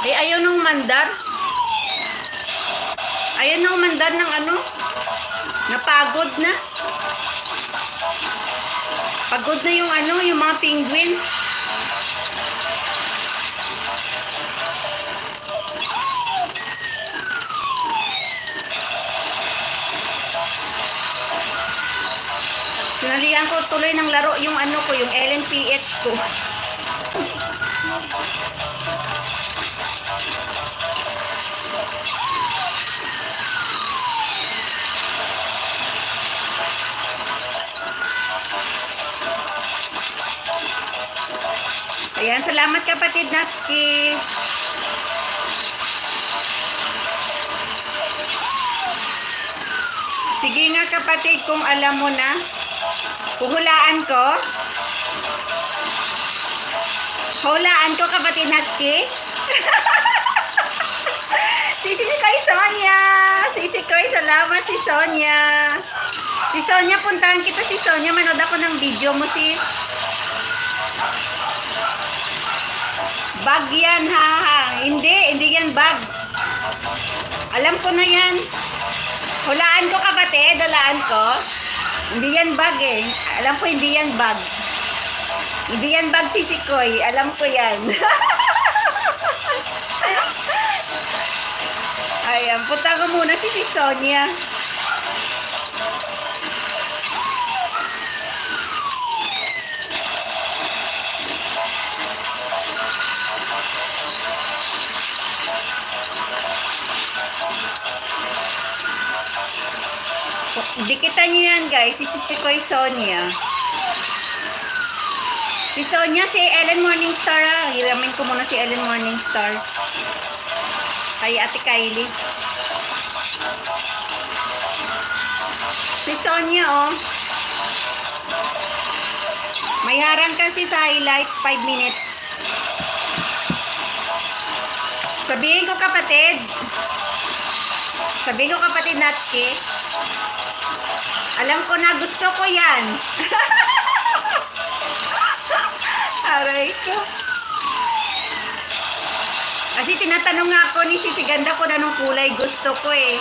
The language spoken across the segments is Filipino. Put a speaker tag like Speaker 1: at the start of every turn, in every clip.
Speaker 1: Ay, ayaw nung mandar. Ayaw nung mandar ng ano. Napagod na. Pagod na yung ano, yung mga penguin. Sinalihan ko tuloy ng laro yung ano ko, yung LNPH ko. Ayan, salamat kapatid Natsuki. Sige nga kapatid, kung alam mo na. Huhulaan ko. Hulaan ko kapatid Natsuki. Sisi kay Sonia. Sisi kay, salamat si Sonia. Si Sonia, puntahan kita si Sonia. Manood ako ng video mo sis. Bag yan ha. Hindi yan bag. Alam ko na yan. Hulaan ko kapatid, hulaan ko. Hindi yan bag eh. Alam ko hindi yan bag. Hindi yan bag sisikoy. Alam ko yan. Ayan, punta ko muna si Sonia. Dikitan nyo yan guys, si Sonia. Si Sonia, si Ellen Morningstar ha. Hiramin ko muna si Ellen Morningstar. Kay Ate Kylie. Si Sonia oh. May harang kasi sa highlights, 5 minutes. Sabihin ko kapatid Natsuki. Alam ko na gusto ko yan. Aray ko. Kasi tinatanong nga ako ni Sisi Ganda ko na nung kulay gusto ko eh.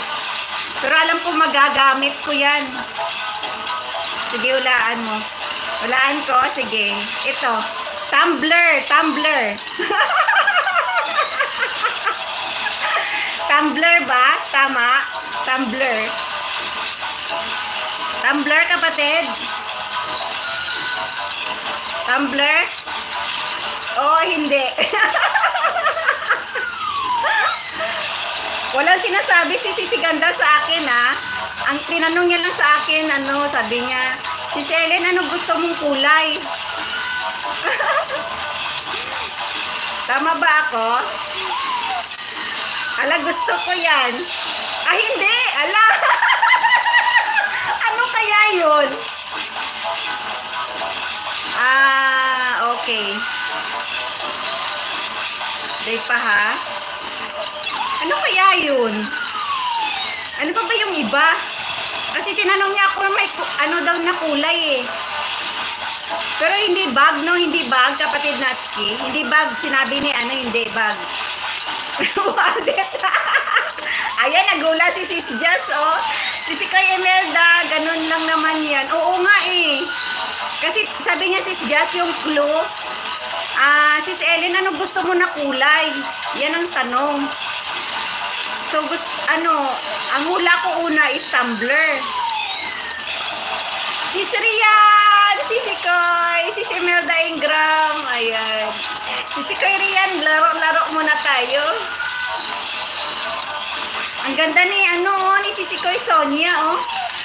Speaker 1: Pero alam ko magagamit ko yan. Sige, hulaan mo. Hulaan ko, sige. Ito. Tumbler. Tumbler ba? Tama. Tumbler kapatid. Tumbler? Oh, hindi. Walang sinasabi si Sisi Ganda sa akin ha. Ang tinanong niya lang sa akin, ano, sabi niya, si Ellen, ano gusto mong kulay? Tama ba ako? Ala, gusto ko yan. Ah, hindi. Ala. Ano kaya yun? Ah, okay. Day pa ha? Ano kaya yun? Ano pa ba yung iba? Kasi tinanong niya ako may ano daw na kulay eh. Pero hindi bag, no? Hindi bag, kapatid Natsuki. Hindi bag, sinabi ni ano, hindi bag. Wallet. Ayan, nagula si Sis Jess, oh. Si Kay Imelda, ganun lang naman yan. Oo nga eh. Kasi sabi niya Sis Jess, yung clue, Sis Ellen, ano gusto mo na kulay? Yan ang tanong. So, ang hula ko una is tumbler. Sis Rian, Sis Koy, Sis Imelda Ingram, ayan. Sis Koy Rian, laro-laro muna tayo. Ang ganda ni ni Sis Koy Sonia, oh.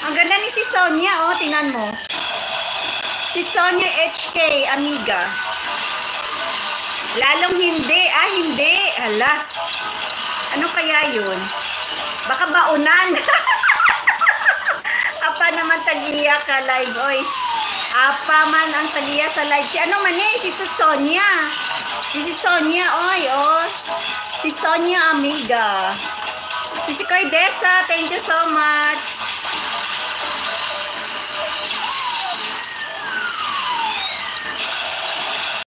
Speaker 1: Ang ganda ni si Sonia, oh, tingnan mo. Si Sonia HK, amiga. Lalong hindi, hindi. Hala. Ano kaya yun? Baka baunan. Apa naman tagiya ka live, oy. Apa man ang tagiya sa live. Si ano man eh, si Sonia. Si Sonia, oy, oh. Si Sonia, amiga. Si Koy Desa, thank you so much.